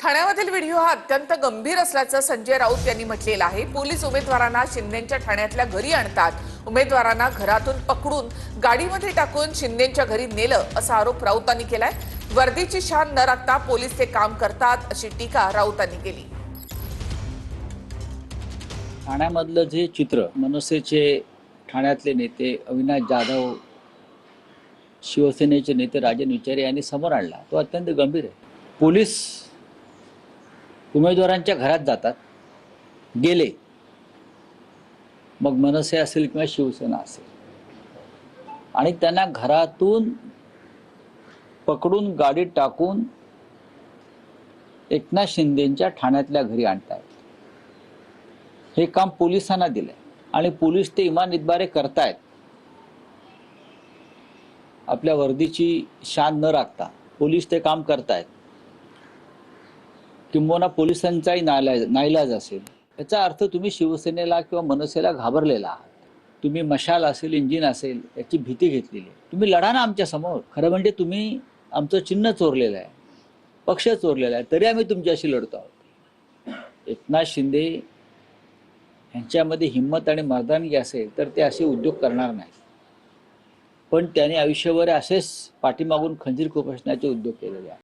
ठाण्यामधील video हा अत्यंत गंभीर असल्याचं संजय राऊत यांनी म्हटलेलं आहे। पोलीस उमेदवारांना शिंदेंच्या ठाण्यातल्या घरी आणतात, उमेदवारांना घरातून पकडून गाडीमध्ये टाकून शिंदेंच्या घरी नेलं असा आरोप राऊतांनी केलाय। वर्दीची शान न राखता पोलीस ते काम करतात अशी टीका राऊतांनी केली। ठाण्यामधलं जे चित्र मनसेचे ठाण्यातले नेते अविनाश जाधव, शिवसेनेचे नेते राजन विचारे यांनी समोर आणला तो अत्यंत गंभीर आहे। पोलीस उमेदवारांच्या घरात जातात, गेले मग मनसे असेल किंवा शिवसेना असेल, आणि त्यांना घरातून पकडून गाडीत टाकून एकनाथ शिंदेंच्या ठाण्यातल्या घरी आणतात। हे काम पोलिसांना दिलंय आणि पोलीस ते इमान इतबारे करतायत। आपल्या वर्दीची शान न राखता पोलीस ते काम करतायत। किंबहुना पोलिसांचाही नाईलाज असेल। याचा अर्थ तुम्ही शिवसेनेला किंवा मनसेला घाबरलेला आहात। तुम्ही मशाल असेल, इंजिन असेल याची भीती घेतलेली आहे। तुम्ही लढा ना आमच्या समोर। खरं म्हणजे तुम्ही आमचं चिन्ह चोरलेलं आहे, पक्ष चोरलेला आहे, तरी आम्ही तुमच्याशी लढतो आहोत। एकनाथ शिंदे यांच्यामध्ये हिंमत आणि मर्दानगी असेल तर ते असे उद्योग करणार नाहीत, पण त्यांनी आयुष्यभर असेच पाठीमागून खंजीर खुपसण्याचे उद्योग केलेले आहेत।